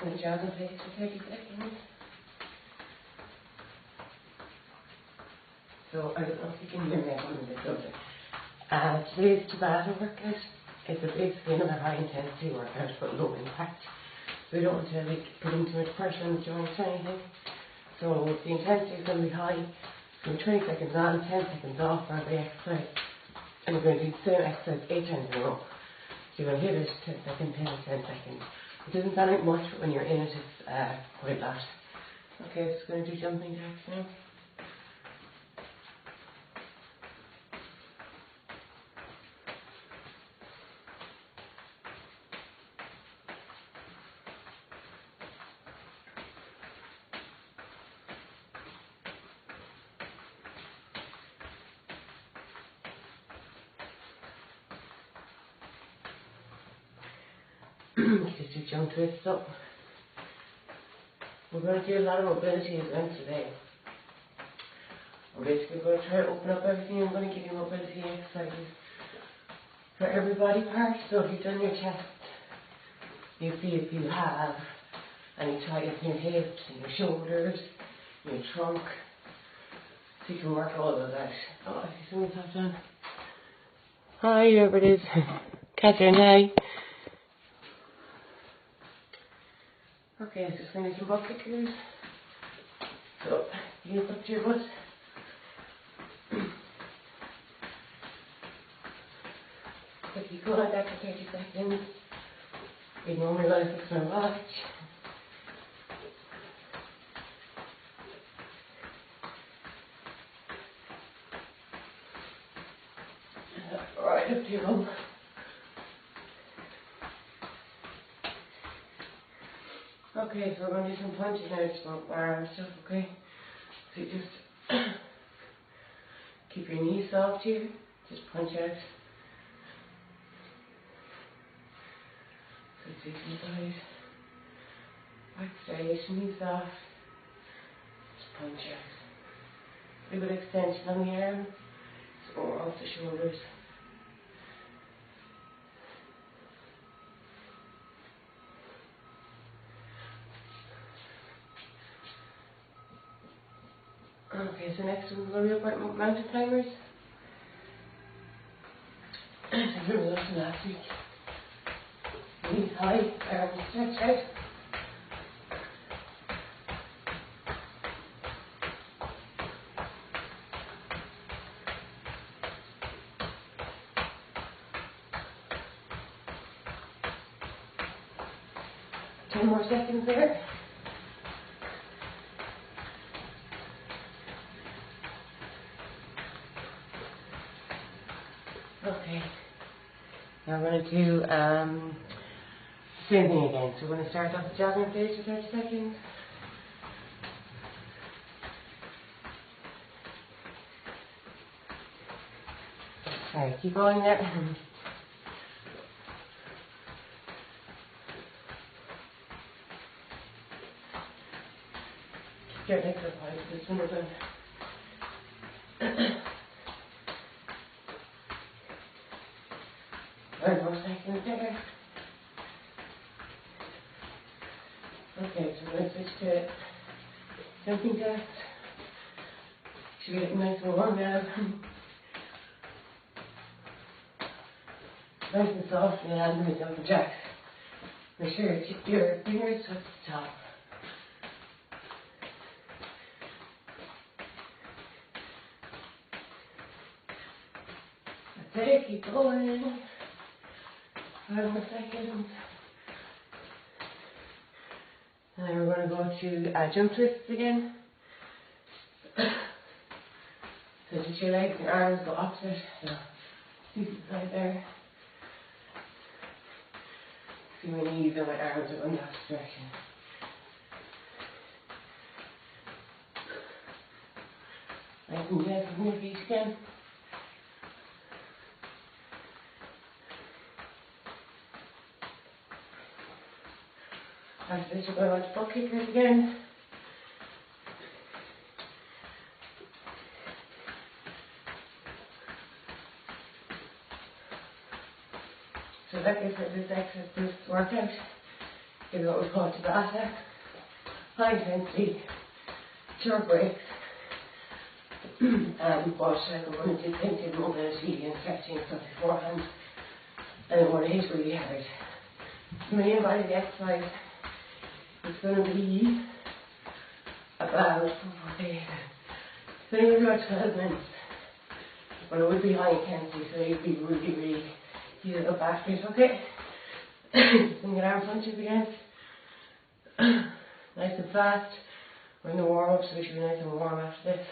on the jogging pace for 30 seconds. So I don't know if you can hear me, I'm on this over. Today's Tabata workout. It's a basically another high intensity workout but low impact. So we don't want to put in too much pressure on the joints or anything. So the intensity is going to be high. So 20 seconds on, 10 seconds off for the exercise. And we're going to do the same exercise 8 times in a row. So you're going to hit it 10 seconds, 10 seconds. It doesn't sound like much, but when you're in it, it's quite a lot. Okay, so going to do jumping jacks now. Just do jump twists up. We're going to do a lot of mobility events today. We're basically going to try to open up everything. I'm going to give you mobility exercises for every body part. So if you've done your chest, you see if you have any tightness in your hips, in your shoulders, in your trunk. So you can work all of that. Oh, I see someone's hopped on. Hi, whoever it is. Catherine, hi. Okay, so just going to do some butt kickers. So, heels up to your butt. Quickly go like that for 30 seconds. Ignore me while I fix my watch. Right up to your bum. Okay, so we're going to do some punches now, just for our arm stuff, okay? So you just keep your knees soft here, just punch out. So do some side, back straight, knees soft, just punch out. A little bit of extension on the arm, so more off the shoulders. Okay, so next we're going to be about mountain climbers. So here we left last week. Knees high, arms stretched out. Ten more seconds there. Okay, now we're going to do same thing again. So we're going to start off the jogging pace for 30 seconds. Alright, keep going there. Keep your legs up high, this one is on. 5 more seconds there. Okay, so we're going to switch to jumping jacks. Should we get nice and warm now? Nice and soft and land in the jumping jacks. Make sure you keep your fingers touch the top. That's it, keep going. 5 more seconds. And then we're going to go to jump twists again. So just your legs and your arms go opposite. So see the side there. See my knees and my arms are going the opposite direction. Nice and gentle from your feet again. After this, we're going on to butt kickers again. So that is this exercise, this workout. Give it what we call Tabata, high intensity, short breaks. But we're going to do intensive mobility and stretching stuff beforehand. And then we're going to hit really hard. The main body of the exercise is going to be about, it's going to be about 12 minutes. But it will be high intensity, so you'll be really heated up after it, okay? Bring your arm punches again. Nice and fast. We're in the warm up, so we should be nice and warm after this.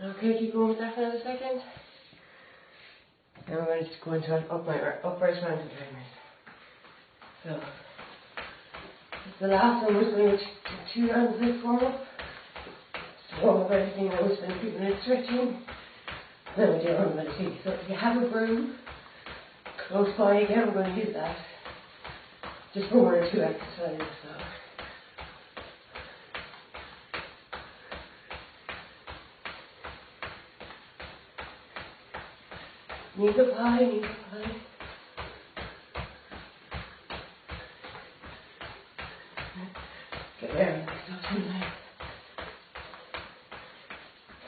Okay, keep going with that for another second. Now we're going to go into an upright mountain climbers. So, this is the last one. We're just going to do 2 rounds of this warm up. Just warm up everything. Now we're spending 2 minutes stretching. Then we do our mobility. So if you have a broom close by again, we're going to use that. Just for 1 or 2 exercises. So. Knees up high, knees up high. Get there, stop in there.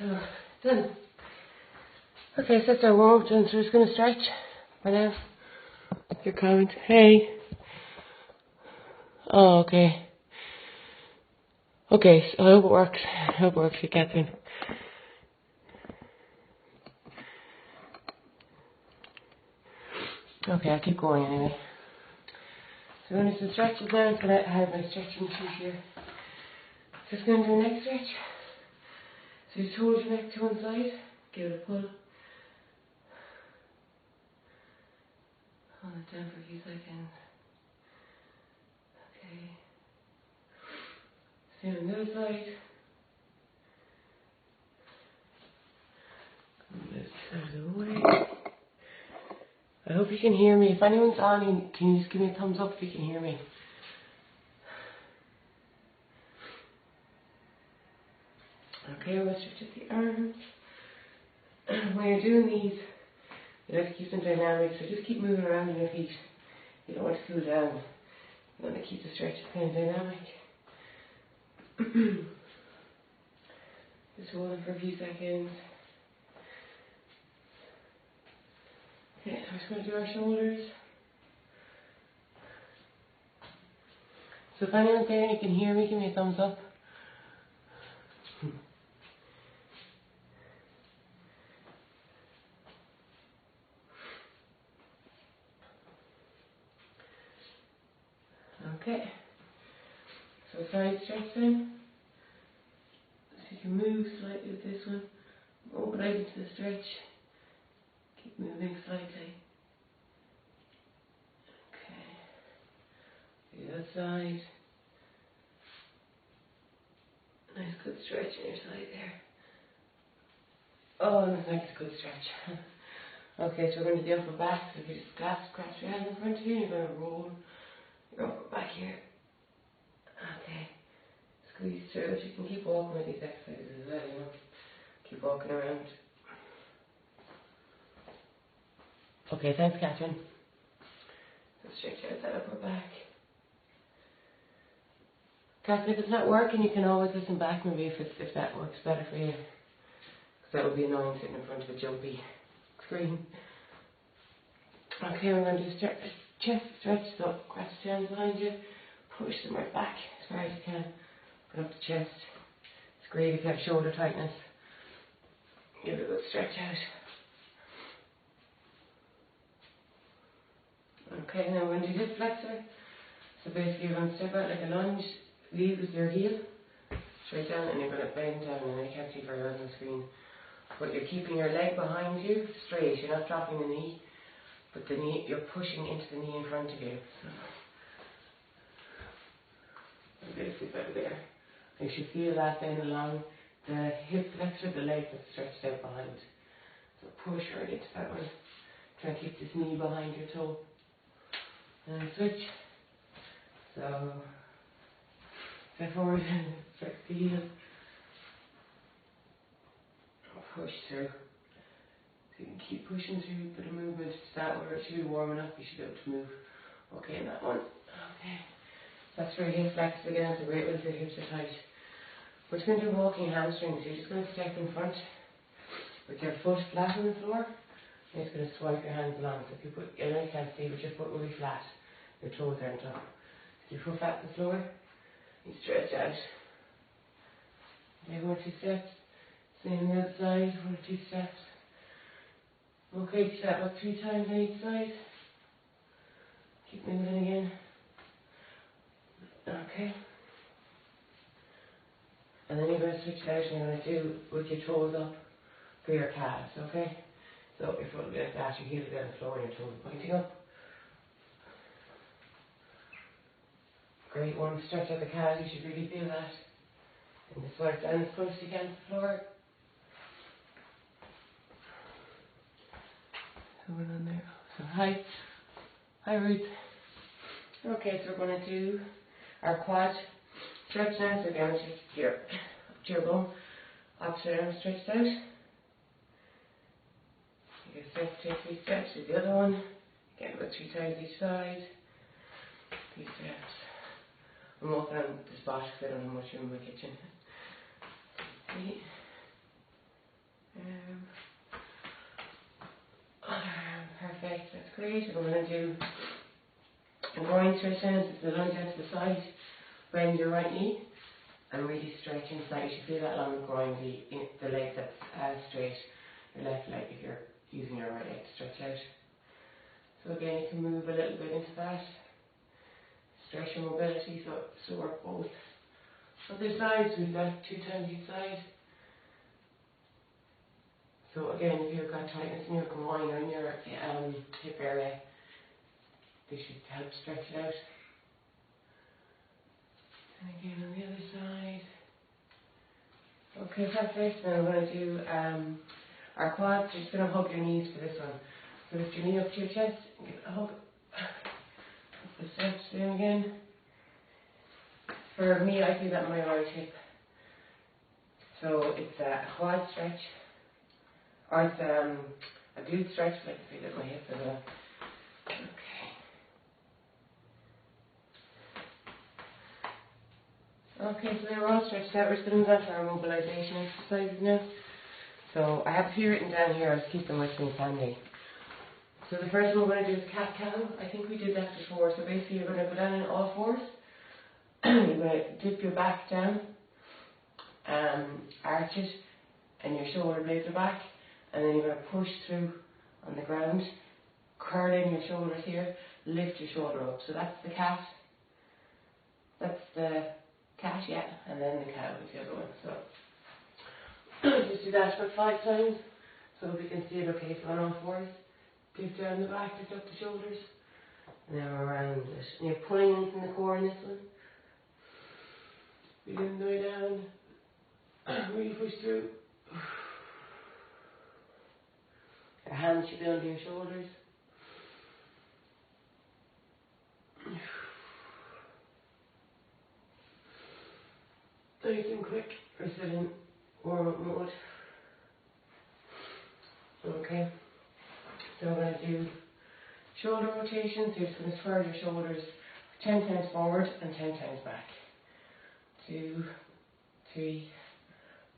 So, done. Okay, so that's our warm up done, so we're just going to stretch for now. Your comment. Hey. Oh, okay. Okay, so I hope it works. I hope it works for Catherine. Okay, I'll keep going anyway. So I'm going to do some stretches now. I'm going to have my stretching sheet here. Just going to do a neck stretch. So you hold your neck to one side, give it a pull. Hold it down for a few seconds. Okay. Same on the other side. Move this out of the way. I hope you can hear me. If anyone's on, can you just give me a thumbs up if you can hear me? Okay, we'll stretch out the arms. When you're doing these, you have to keep them dynamic, so just keep moving around in your feet. You don't want to cool down. You want to keep the stretches kind of dynamic. Just hold it for a few seconds. Okay, I'm just going to do our shoulders. So if anyone's there and you can hear me, give me a thumbs up. Okay. So side stretch then. So you can move slightly with this one. Open out into the stretch. Keep moving slightly. Okay. The other side. Nice good stretch on your side there. Oh, nice good stretch. Okay, so we're going to do the upper back. So if you just grasp your hand in front of you, and you're going to roll your upper back here. Okay. Squeeze through it. You can keep walking with these exercises as well, you know. Keep walking around. Okay, thanks, Catherine. So stretch out that upper back. Catherine, if it's not working, you can always listen back maybe if that works better for you. Because that would be annoying sitting in front of a jumpy screen. Okay, we're going to do chest stretch. So grasp your hands behind you. Push them right back as far as you can. Put up the chest. It's great if you have shoulder tightness. Give it a good stretch out. Okay, now we're going to do hip flexor. So basically you're going to step out like a lunge, lead with your heel, straight down, and you're going to bend down, and I can't see very well on the screen. But you're keeping your leg behind you straight, you're not dropping the knee, but the knee, you're pushing into the knee in front of you. So basically about there. You should feel that then along the hip flexor, the leg that's stretched out behind. So push right into that one. Try and keep this knee behind your toe. And switch. So, step forward, flex the heel, push through. So you can keep pushing through, a bit of movement. Start where it should be warming up, you should be able to move. Okay, in that one. Okay. That's where your hip flex again, it's a great one if your hips are tight. We're just going to do walking hamstrings. You're just going to step in front with your foot flat on the floor. You're just going to swipe your hands along. So if you put, I know you can't see, but your foot will be flat. Your toes aren't up. So your foot flat on the floor, you stretch out. Okay, 1 or 2 steps. Same on the other side, 1 or 2 steps. Okay, do that about 3 times on each side. Keep moving again. Okay. And then you're going to switch it out and you're going to do with your toes up for your calves, okay? So your foot will be like that, your heels will be on the floor and your toes pointing up. Great one, stretch out the calves, you should really feel that. And just swipe down as close as you can to the floor. So we're on there. So high roots. Okay, so we're going to do our quad stretch now. So again, just your bum, opposite arm stretched out. You can step, take 3 steps, do the other one. Again, about 3 times each side. 3 steps. I'm walking on the spot because I don't have much room in my kitchen. See? Perfect, that's great. We're going to do a groin stretch now. It's the lunge out to the side. Bend your right knee and really stretch inside. You should feel that along the groin, the leg that's straight. Your left leg if you're using your right leg to stretch out. So again, you can move a little bit into that. Stretch your mobility so work both. Other sides, we've got 2 times each side. So again, if you've got tightness in your groin or in your hip area, they should help stretch it out. And again on the other side. Okay, perfect. Now we're going to do our quads. You're just going to hug your knees for this one. So lift your knee up to your chest and give it a hug. Up the steps, same again. For me, I do that in my right hip. So it's a quad stretch. Or it's a glute stretch, like I did my hip as well. Okay, so they're all stretched out. We're just going to move on to our mobilization exercises now. So I have a few written down here. I'll just keep them with me handy. So the first one we're going to do is cat-cow. I think we did that before. So basically you're going to go down on all fours. You're going to dip your back down, arch it, and your shoulder blades are back. And then you're going to push through on the ground, curl in your shoulders here, lift your shoulder up. So that's the cat. That's the cat, yeah, and then the cow is the other one. So just do that for 5 times so we can see it okay. So on all fours, dip down the back, lift up the shoulders, and then around it. And you're pulling in from the core in this one. Begin the way down. Really push through. Your hands should be under your shoulders. Nice and quick. We're still in warm-up mode. Okay. So we're going to do shoulder rotations. You're just going to twirl your shoulders 10 times forward and 10 times back. 2, 3,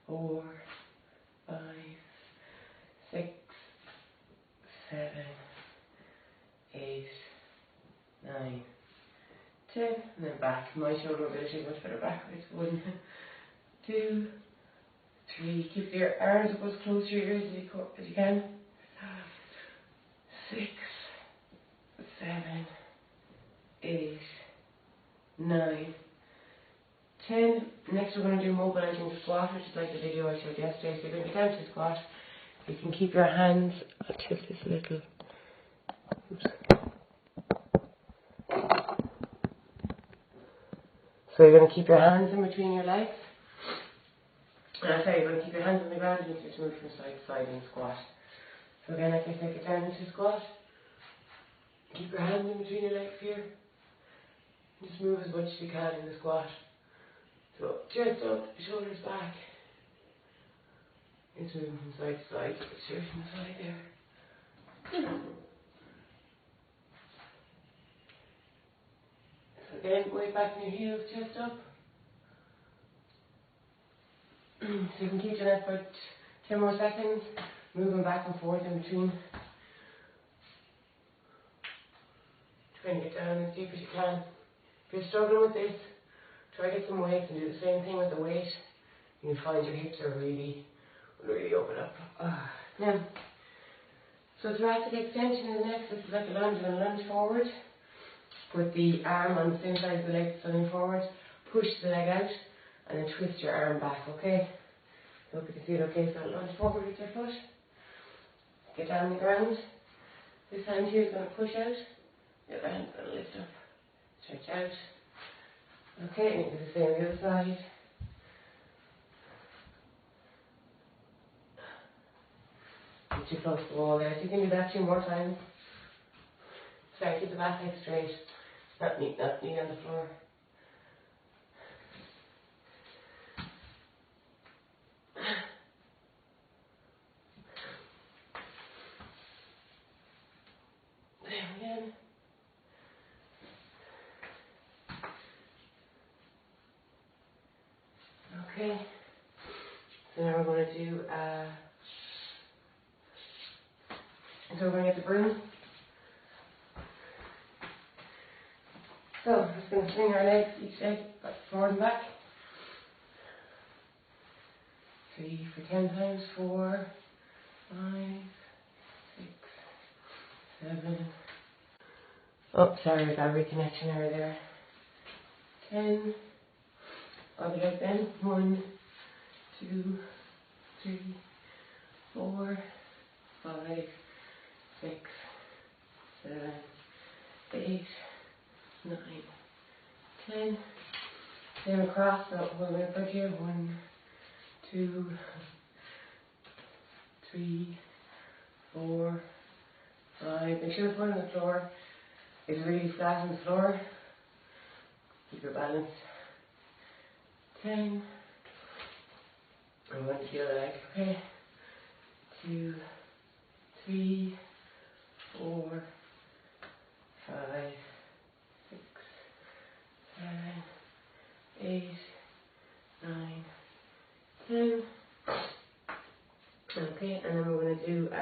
4, 5, 6, 7, 8, 9, 10, and then back. My shoulder mobility is much better backwards. 1, 2, 3. Keep your arms up as close to your ears as you can. 6, 7, 8, 9, 10. Next we're going to do mobilizing squat, which is like the video I showed yesterday. So you're going to go down to squat. You can keep your hands, I'll tilt this a little. Oops. So you're going to keep your hands in between your legs. And I'll tell you, you're going to keep your hands on the ground and you just move from side to side in squat. So again, if I take it down into squat, Keep your hands in between your legs here. Just move as much as you can in the squat. So chest up, shoulders back. It's moving from side to side. It's here from the side there. So again, weight back in your heels, chest up. So you can keep doing that for 10 more seconds, moving back and forth in between. Trying to get down as deep as you can. If you're struggling with this, try to get some weights and do the same thing with the weight. You'll find your hips are really open up. Now, so thoracic extension is next. This is like a lunge. You're going to lunge forward. Put the arm on the same side of the leg, standing forward. Push the leg out and then twist your arm back, okay? So hope you can see it okay. So lunge forward with your foot. Get down on the ground. This hand here is going to push out. The other hand's going to lift up. Stretch out. Okay, and you do the same on the other side. Get you close to the wall there. So you can do that 2 more times. Sorry, keep the back leg straight. Not knee on the floor. There again. Okay. So now we're going to do, so we're going to get the broom. So we're just going to swing our legs, each leg forward and back. 3 for 10 times, 4, 5, 6, 7. Oh, sorry, I got a reconnection error there. 10. Other leg then. 1, 2, 3, 4, 5, 6, 7, 8, 9, 10. Same across, so we're going to put here 1, 2, 3, 4, 5. Make sure the foot on the floor is really flat on the floor. Keep your balance. 10. I'm going to the other leg, okay? 2, 3, 4, 5, 6, 7, 8, 9, 10. Okay, and then we're going to do a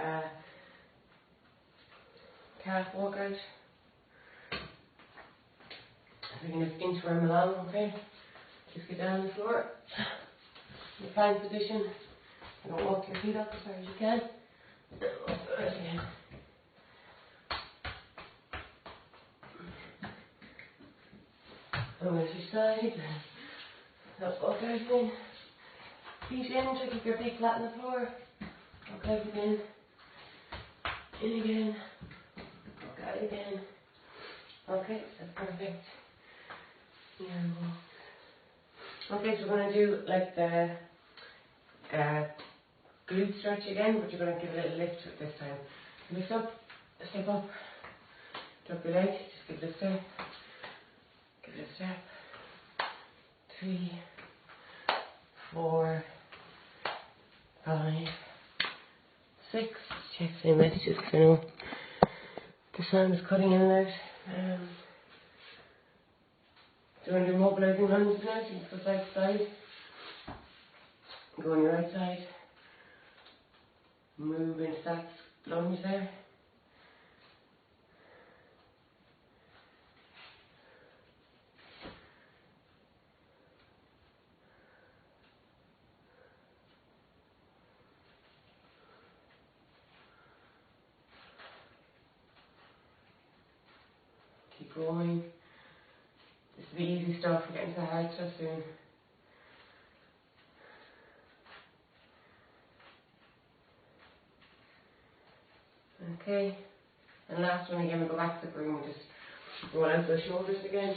calf walkout. So we're going to inchworm along, okay? Just get down on the floor. In the plank position. You're going to walk your feet up as far as you can. Then walk it out again. Over to your side. So walk out again. Feet in, try to keep your feet flat on the floor. Walk out again. In again. Walk out again. Okay, that's perfect. And walk. Okay, so we're going to do like the glute stretch again, but you're going to give a little lift to it this time. Lift up, step up, drop your leg, just give it a step, give it a step. 3, 4, 5, 6. Check the same messages because I know the sound is cutting in and out. So when you're mobilising lunges now, you can go side to side. Go on your right side. Move into that lunge there. Keep going. This is the easy stuff. We're getting to the hard stuff soon. Okay. And last one again, we'll go back to the broom. We'll just roll out the shoulders again.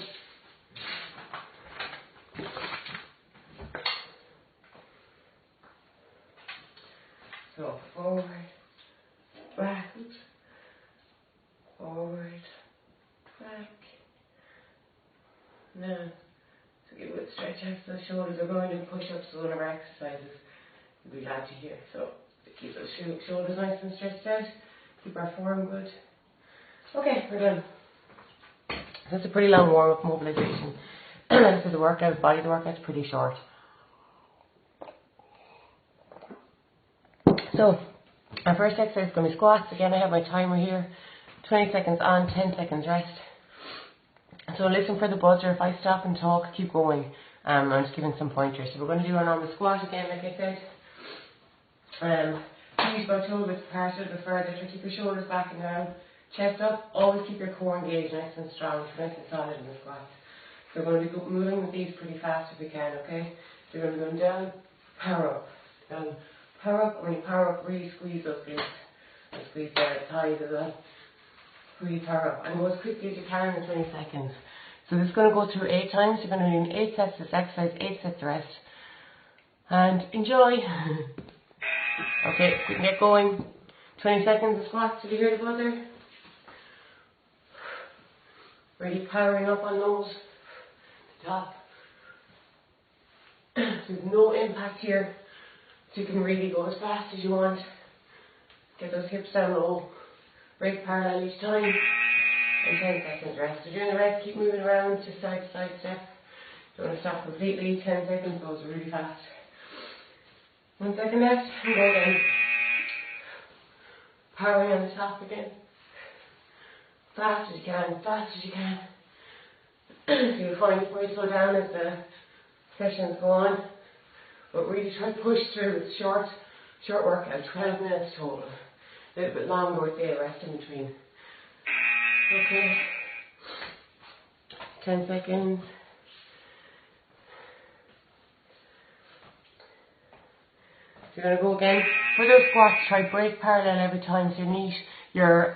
So forward, back, forward, Now, so give a good stretch out to those shoulders. We're going to do push-ups, so one of our exercises. You'll be glad to hear. So keep those shoulders nice and stretched out. Keep our form good. Okay, we're done. That's a pretty long warm-up mobilization. So the workout, body of the workout's pretty short. So our first exercise is going to be squats. Again, I have my timer here. 20 seconds on, 10 seconds rest. So listen for the buzzer. If I stop and talk, keep going. I'm just giving some pointers. So we're going to do our normal squat again, like I said. Feet by toe width apart a little bit further. So keep your shoulders back and down. Chest up. Always keep your core engaged, nice and strong, nice and solid in the squats. So we're going to be moving with these pretty fast if we can, okay? So we're going to be going down, power up. Down, power up. When you power up, really squeeze those glutes. And squeeze the thighs as well. Really power up. And go as quickly as you can in 20 seconds. So this is going to go through 8 times. You're going to do 8 sets of this exercise, 8 sets of rest. And enjoy. Okay, we can get going. 20 seconds of squats. Did you hear the buzzer? Really powering up on those. Top. There's no impact here. So you can really go as fast as you want. Get those hips down low. Break parallel each time. And 10 seconds rest. So during the rest, keep moving around to side step. Don't want to stop completely. 10 seconds goes really fast. 1 second left. And go again. Powering on the top again. Fast as you can. Fast as you can. So you'll find before you slow down as the sessions go on. But really try to push through. It's short workout. 12 minutes total. A little bit longer with the rest in between. Okay. 10 seconds. So you're going to go again. For those squats, try break parallel every time. So your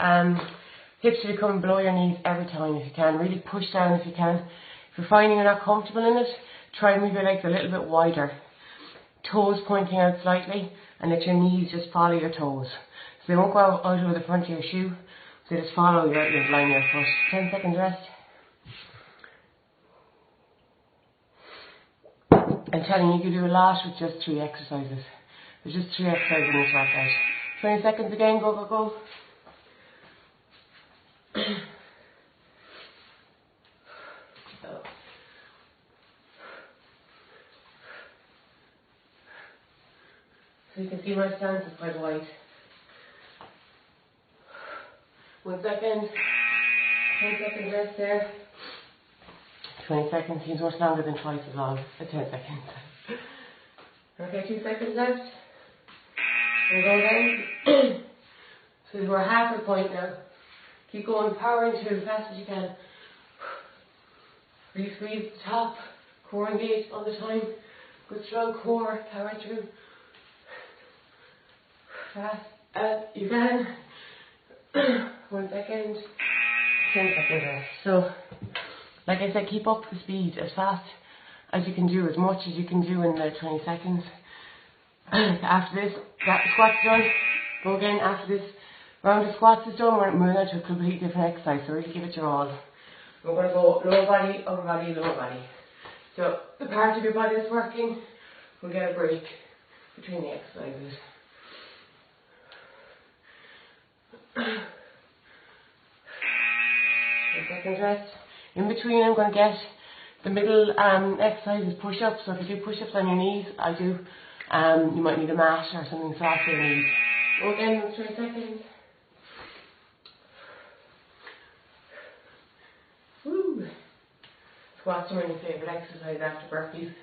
hips should be coming below your knees every time if you can. Really push down if you can. If you're finding you're not comfortable in it, try and move your legs a little bit wider. Toes pointing out slightly, and let your knees just follow your toes. So they won't go out over the front of your shoe. So just follow your line of your foot. 10 seconds rest. I'm telling you, you can do a lot with just 3 exercises. There's just 3 exercises in this workout. 20 seconds again, go, go, go. So you can see my stance is quite wide. 1 second. 10 seconds rest there. 20 seconds seems much longer than twice as long at 10 seconds. Okay, 2 seconds left. And go again. So we're half the point now. Keep going, powering through as fast as you can. Really squeeze the top, core engaged all the time. Good strong core, power through. Fast as you can. 1 second. 10 seconds rest. So, like I said, keep up the speed as fast as you can do, as much as you can do in the 20 seconds. After this, that squat's done. Go again. After this round of squats is done, we're moving on to a completely different exercise. So really give it your all. We're going to go lower body, upper body, lower body. So the part of your body that's working will get a break between the exercises. 10 seconds rest. In between, I'm going to get the middle exercise is push-ups. So if you do push-ups on your knees, I do. You might need a mat or something soft for your knees. Go again in 3 seconds. Woo! Squats are my favourite exercise after burpees.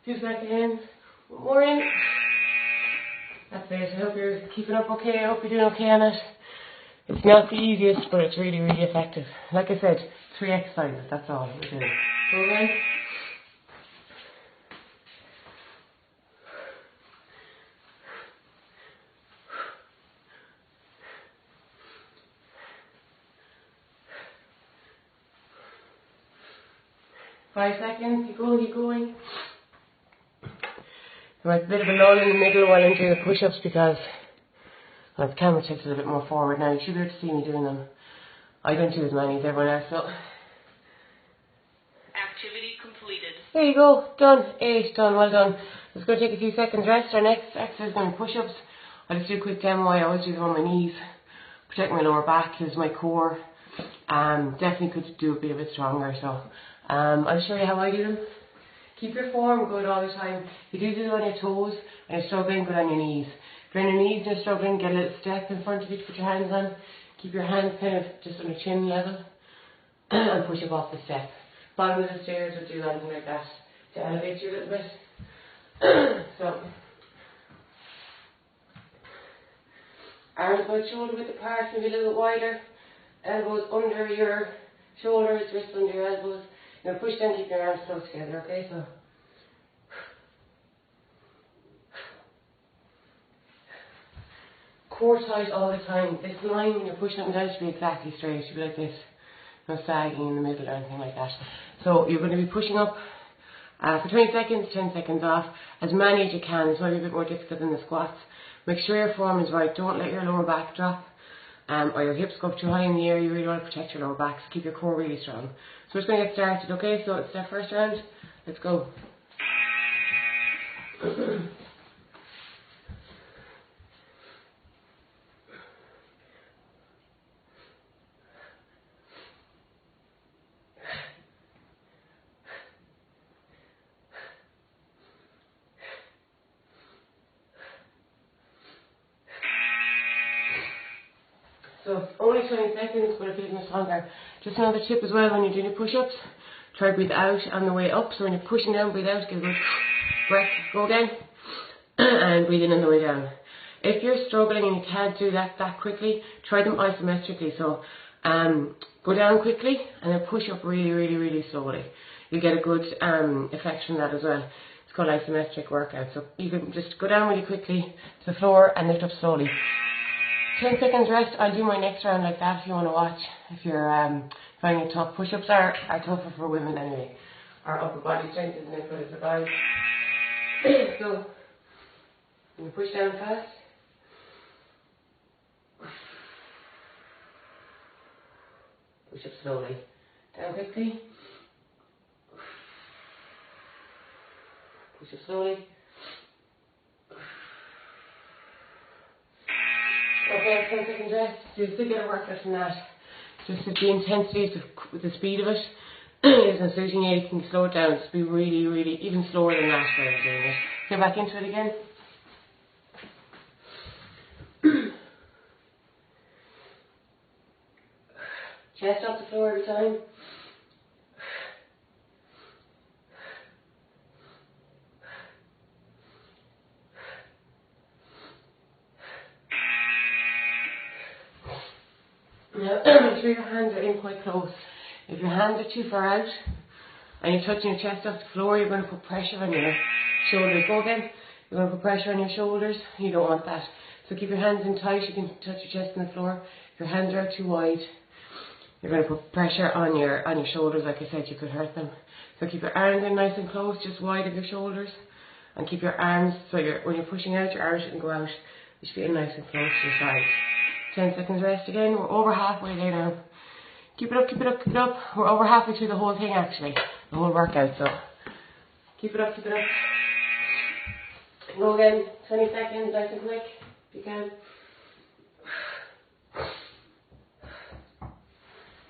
2 seconds. One more in. That's it. I hope you're keeping up okay. I hope you're doing okay on it. It's not the easiest, but it's really, really effective. Like I said, 3 exercises. That's all we're doing. Go again. Five seconds. Keep going, keep going. There might be a bit of a lull in the middle while I'm doing the push-ups because Like the camera tilts a little bit more forward now. You should be able to see me doing them. I don't do as many as everyone else, so. Activity completed. There you go. Done. 8. Done. Well done. It's going to take a few seconds rest. Our next exercise is going to be push-ups. I'll just do a quick demo. I always do them on my knees. Protect my lower back. Use my core. Definitely could do a bit stronger. So I'll show you how I do them. Keep your form good all the time. If you do it on your toes and you're struggling, good on your knees. If you're on your knees and you're struggling, get a little step in front of you to put your hands on. Keep your hands kind of just on the chin level and push up off the step. Bottom of the stairs would do anything like that to elevate you a little bit. So, arms about shoulder width apart, maybe a little bit wider. Elbows under your shoulders, wrists under your elbows. Now push down, keep your arms close together, okay? So, core tight all the time. This line when you're pushing up and down should be exactly straight. It should be like this. No sagging in the middle or anything like that. So you're going to be pushing up for 20 seconds, 10 seconds off, as many as you can. This might be a bit more difficult than the squats. Make sure your form is right. Don't let your lower back drop or your hips go up too high in the air. You really want to protect your lower back, so keep your core really strong. So we're just going to get started, okay? So it's our first round. Let's go. So only 20 seconds, but it feels much longer. Just another tip as well when you're doing your push-ups, try to breathe out on the way up. So when you're pushing down, breathe out, give a good breath, go again, and breathe in on the way down. If you're struggling and you can't do that quickly, try them isometrically. So go down quickly and then push up really, really, really slowly. You get a good effect from that as well. It's called isometric workout. So you can just go down really quickly to the floor and lift up slowly. 10 seconds rest. I'll do my next round like that if you want to watch. If you're finding it tough. Push-ups are tougher for women anyway. Our upper body strength isn't as good as the guys. So, you push down fast. Push up slowly. Down quickly. Push up slowly. Okay, 10 seconds rest. So you still get a workout from that. Just if the intensity, with the speed of it, isn't suiting you, you can slow it down. Just be really, really, even slower than that while you're doing it. Get back into it again. Chest off the floor every time. Now, make sure your hands are in quite close. If your hands are too far out and you're touching your chest off the floor, you're going to put pressure on your shoulders. Go again. You're going to put pressure on your shoulders. You don't want that. So keep your hands in tight. You can touch your chest on the floor. If your hands are out too wide, you're going to put pressure on your shoulders. Like I said, you could hurt them. So keep your arms in nice and close, just wide of your shoulders. And keep your arms, so when you're pushing out, your arms shouldn't go out. You should be in nice and close to your sides. 10 seconds rest again. We're over halfway there now. Keep it up, keep it up, keep it up. We're over halfway through the whole thing actually. The whole workout, so keep it up, keep it up. Go again, 20 seconds, nice and quick, if you can.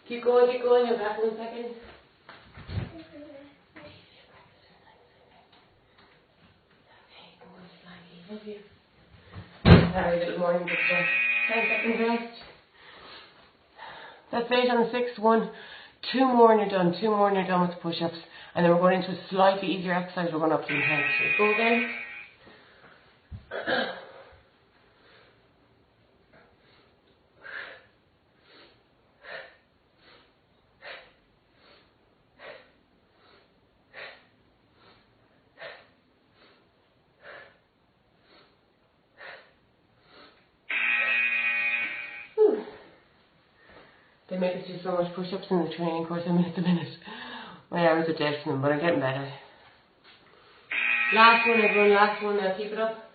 Keep going, you're back 1 second. Sorry, a little morning, but 10 seconds rest. That's it on the 6th one. 2 more and you're done. 2 more and you're done with the push-ups. And then we're going into a slightly easier exercise. We're going up to intensity. Go again. They make us do so much push-ups in the training course, a minute to minute. My hours are dead to them, but I'm getting better. Last one, everyone, last one. Now keep it up.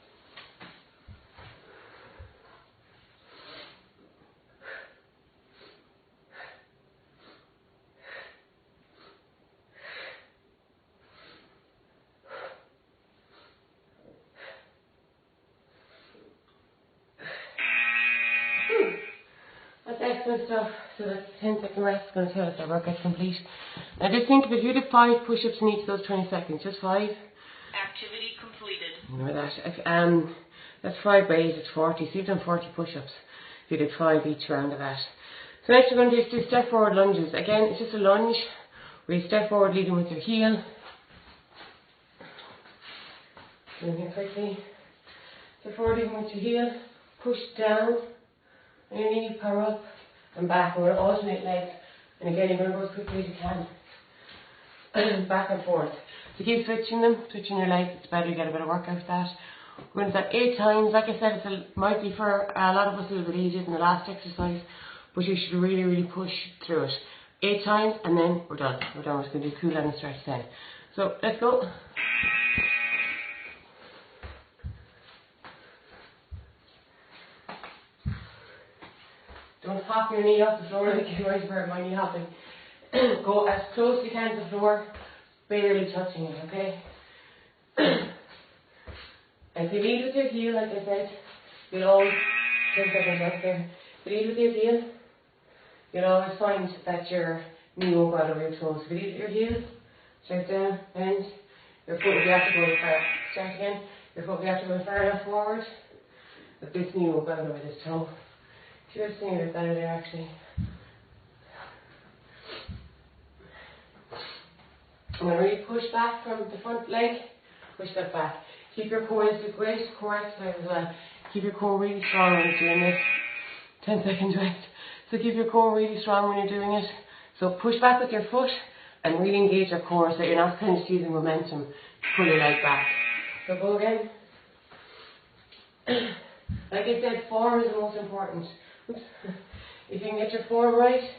That's excellent stuff. So that's 10-second rest. It's going to tell us our workout's complete. Now just think of it, if you did 5 push-ups in each of those 20 seconds, just 5. Activity completed. Remember that. That's 5 by 8, it's 40. So you've done 40 push-ups if you did 5 each round of that. So next we're going to do step forward lunges. Again, it's just a lunge where you step forward leading with your heel. In here quickly. Step forward leading with your heel. Push down. And your knee, power up and back. We're going to alternate legs. And again, you're going to go as quickly as you can. Back and forth. So keep switching them, switching your legs. It's better to get a bit of work out of that. We're going to do that 8 times. Like I said, it might be for a lot of us a little bit easier than the last exercise, but you should really, really push through it. 8 times and then we're done. We're done. We're just going to do cool down and stretch then. So let's go. Don't hop your knee off the floor like you're right for my knee hopping. Go as close as you can to the floor, barely touching it, okay? And if you lead with your heel, like I said, you'll always, 10 seconds left there. If you lead with your heel, you'll always find that your knee won't go out over your toes. If you lead with your heel, straight down, bend, your foot will be after going far. Start again, your foot will be after going far enough forward, but this knee won't go out over this toe. Just seeing it better there actually. I'm going to really push back from the front leg, push that back. Keep your core, this is a great core exercise as well. Keep your core really strong when you're doing this. 10 seconds rest. So keep your core really strong when you're doing it. So push back with your foot and really engage your core so you're not kind of using momentum to pull your leg back. So go again. Like I said, form is the most important. Oops. If you can get your form right,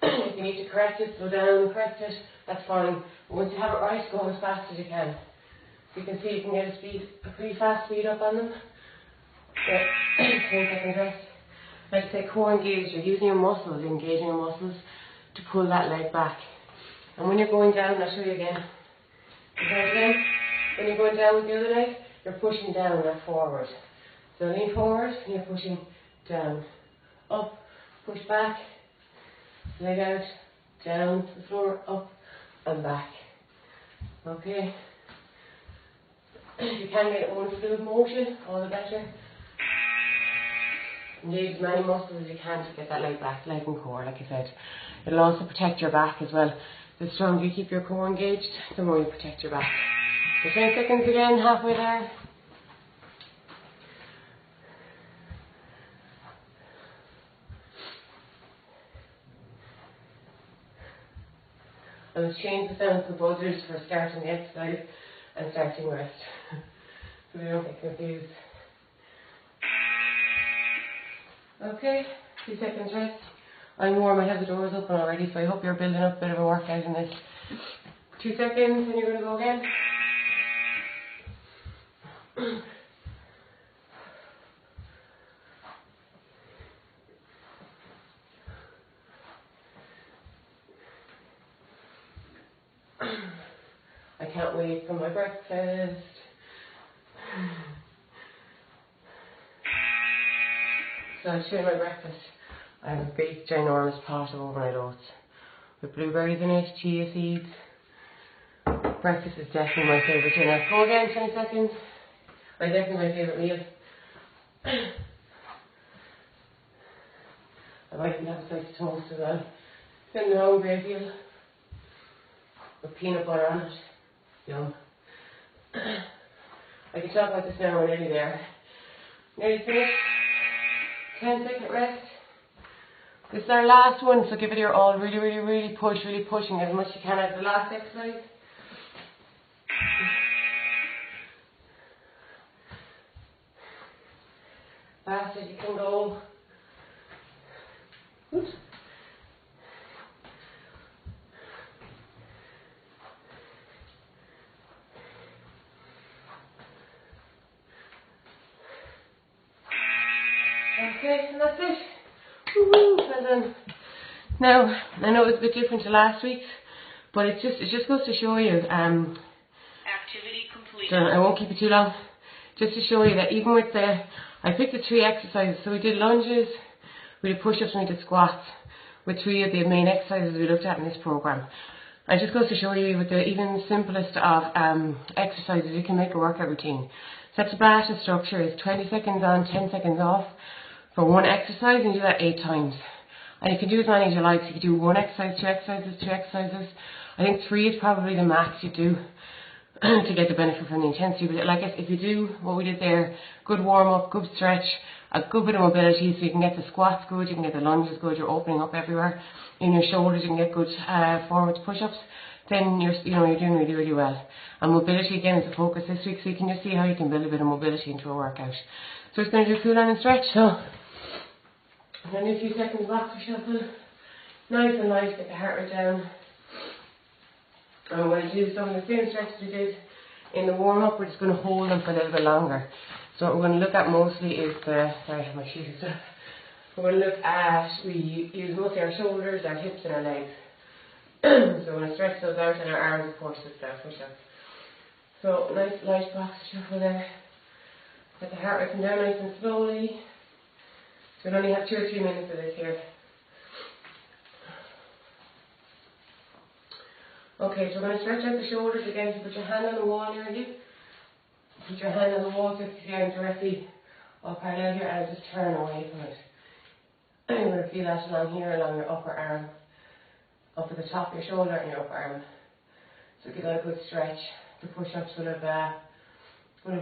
if you need to correct it, slow down and correct it, that's fine. But once you have it right, go as fast as you can. You can see you can get a pretty fast speed up on them. 10 seconds rest. Like I say, core engaged. You're using your muscles, you're engaging your muscles to pull that leg back. And when you're going down, I'll show you again. Again. When you're going down with the other leg, you're pushing down, not forward. So lean forward, and you're pushing down, up, push back, leg out, down to the floor, up and back. Okay. If you can get one fluid motion, all the better. Engage as many muscles as you can to get that leg back, leg and core, like I said. It'll also protect your back as well. The stronger you keep your core engaged, the more you protect your back. So 10 seconds again, halfway there. I was change the sounds of buzzers for starting the exercise and starting rest, so we don't get confused. Okay, 2 seconds rest. I'm warm, I have the doors open already, so I hope you're building up a bit of a workout in this. 2 seconds, and you're going to go again. I can't wait for my breakfast. So I'll show you my breakfast. I have a big ginormous pot of overnight oats with blueberries in it, chia seeds. Breakfast is definitely my favourite dinner. Go again, 20 seconds. Or definitely my favourite meal. I might even have a slice of toast as well. Depending on how hungry I feel. With peanut butter on it. Yum. I can talk about this now, we're nearly there. Nearly finished. 10-second rest. This is our last one, so give it your all. Really, really, really push, really pushing as much as you can out of the last exercise. Fast as you can go. Oops. Okay, and that's it. Woo-hoo, well done. Now, I know it's a bit different to last week's, but it just goes to show you. Activity complete. So I won't keep it too long. Just to show you that even with I picked the 3 exercises. So we did lunges, We did push-ups and we did squats with 3 of the main exercises we looked at in this program. And it just goes to show you with the even simplest of exercises, you can make a workout routine. So the Tabata structure is 20 seconds on, 10 seconds off for one exercise, and you do that 8 times. And you can do as many as you like. So you can do 1 exercise, 2 exercises, 2 exercises. I think 3 is probably the max you do to get the benefit from the intensity. But like if you do what we did there, good warm up, good stretch, a good bit of mobility, so you can get the squats good, you can get the lunges good, you're opening up everywhere in your shoulders, you can get good forward push-ups, then you're doing really, really well. And mobility again is the focus this week, so you can just see how you can build a bit of mobility into a workout. So it's going to do cool down and stretch. So I'm going to do a few seconds boxer shuffle, nice and light, get the heart rate down. And I'm going to do some of the same stretches we did in the warm-up. We're just going to hold them for a little bit longer. So what we're going to look at mostly is sorry, I have my shoes up. We're going to look at, we use mostly our shoulders, our hips and our legs. So we're going to stretch those out, and our arms of course with the push-ups. So nice light boxer shuffle there. Get the heart rate come down nice and slowly. So we'll only have 2 or 3 minutes of this here. Okay, so we're going to stretch out the shoulders again. So put your hand on the wall near you. Put your hand on the wall so it's down directly up parallel here, and just turn away from it. And you're going to feel that along here, along your upper arm, up at the top of your shoulder and your upper arm. So give that a good stretch. The push-ups will have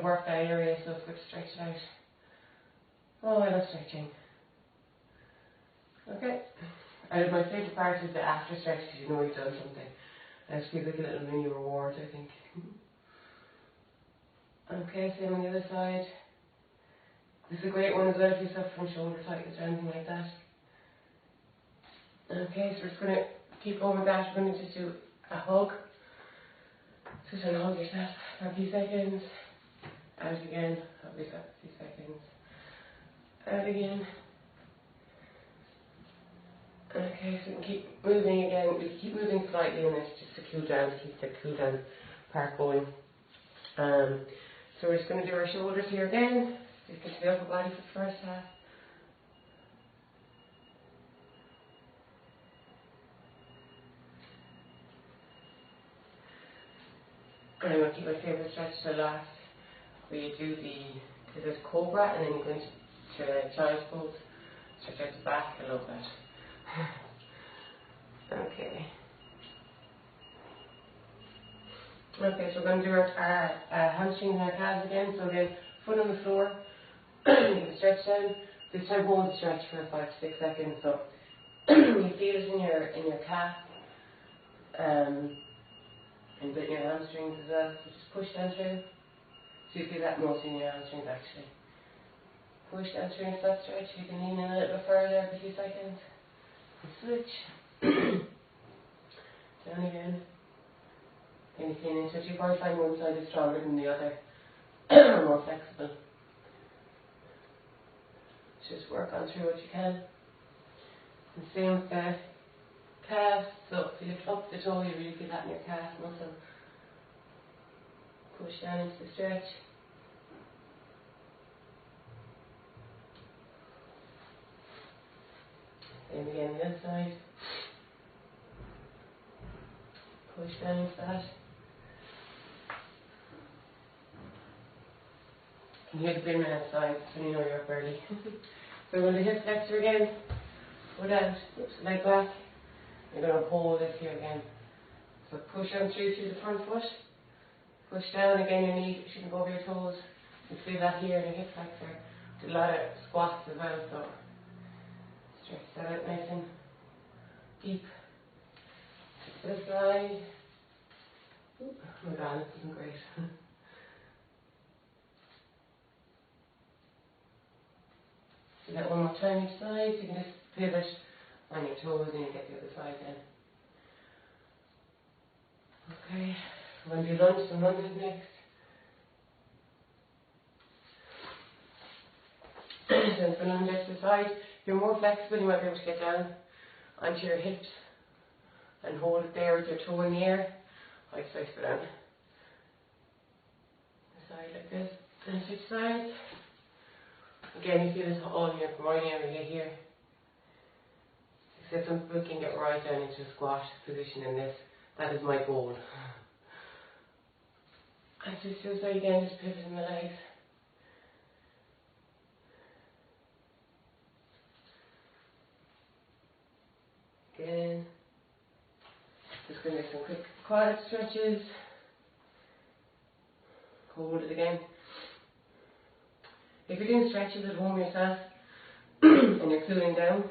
worked that area, so it's good to stretch it out. Oh, I love stretching. Okay. And my favourite part is the after stretch, because you know you've done something. And it feels like a little mini reward, I think. Okay, same on the other side. This is a great one as well if you suffer from shoulder tightness or anything like that. Okay, so we're just going to keep going with that. We're going to just do a hug. So just hug yourself for a few seconds. Out again. Hug yourself for a few seconds. Out again. Okay, so we can keep moving again. We can keep moving slightly in this just to cool down, to keep the cool down part going. So we're just going to do our shoulders here again. Just get to the upper body for the first half. And I'm going to keep my favourite stretch to last. We do there's cobra, and then you go into child's pose. Stretch out the back. I love that. Okay. Okay, so we're going to do our hamstrings and our calves again. So again, foot on the floor. You can stretch down. This time hold the stretch for 5 to 6 seconds. So you feel it in your calf. And a bit in your hamstrings as well. So just push down through. So you feel that mostly in your hamstrings actually. Push down through into that stretch. You can lean in a little bit further every few seconds. Switch. Down again. Then you can switch. You probably find one side is stronger than the other. Or more flexible. Just work on through what you can. And same with the calf. So if you lift up the toe, you really feel that in your calf muscle. Push down into the stretch. Same again the other side. Push down into that. You can hear the bin outside, so you know you're up early. So we're going to hip flexor again. Foot out, leg back. You're going to hold this here again. So push on through the front foot. Push down again, your knee shouldn't go over your toes. You feel that here in your hip flexor. Do a lot of squats as well, so stretch that out nice and deep. To the side. Oh my god, this isn't great. Do that one more time each side, so you can just pivot on your toes and you get the other side then. Okay, we're going to do some lunges next. So it's going to lunge exercise. If you're more flexible, you might be able to get down onto your hips and hold it there with your toe in the air. I slice it down. The side like this. And switch sides. Again, you feel this all in your groin area here. So some people can get right down into a squat position in this. That is my goal. And just do so again, just pivoting the legs. Again. Just going to do some quick quad stretches. Hold it again. If you're doing stretches at home yourself and you're cooling down,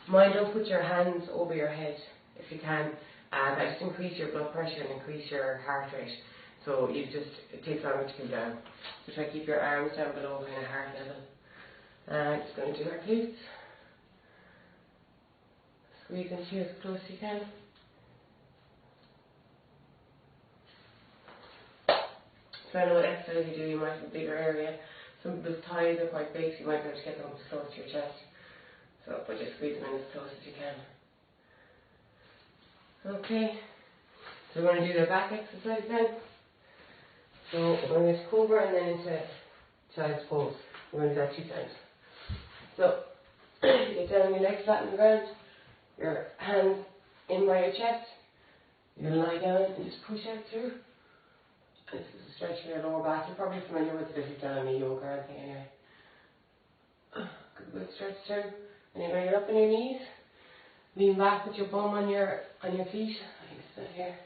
mind don't put your hands over your head if you can. That just increase your blood pressure and increase your heart rate. So it takes longer to cool down. So try to keep your arms down below kind of heart level. Just going to do our glutes. Squeeze into you as close as you can. Depending on what exercise you do, you might have a bigger area. Some people's thighs are quite big, so you might be able to get them as close to your chest. So, but just squeeze them in as close as you can. Okay, so we're going to do the back exercise then. So we're going to get cobra and then into child's pose. We're going to do that 2 times. So, you get down on your legs flat on the ground, your hands in by your chest. You're going to lie down and just push out through. This is a stretch for your lower back. You're probably familiar with it if you've done any yoga or anything anyway. Good stretch through. And you're going to get up on your knees. Lean back with your bum on your feet. I think it's not here.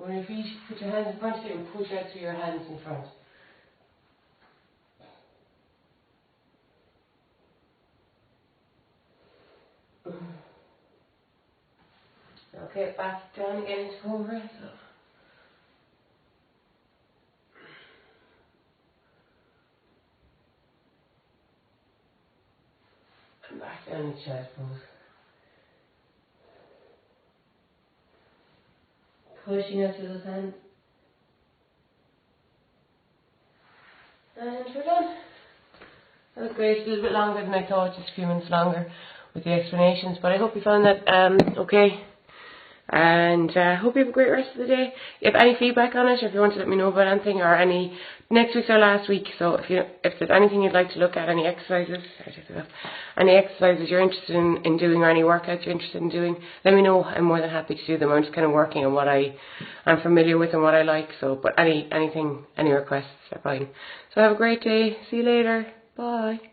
On your feet, put your hands in front of you and push out through your hands in front. Okay, back down again into cobra. So. And back down into child's pose. Pushing out through those hands. And we're done. That was great. A little bit longer than I thought, just a few minutes longer with the explanations. But I hope you found that okay. And hope you have a great rest of the day. If you have any feedback on it, or if you want to let me know about anything, or next week's our last week, so if there's anything you'd like to look at, any exercises you're interested in doing, or any workouts you're interested in doing, let me know. I'm more than happy to do them. I'm just kind of working on what I'm familiar with and what I like. So, but any requests are fine. So have a great day. See you later. Bye.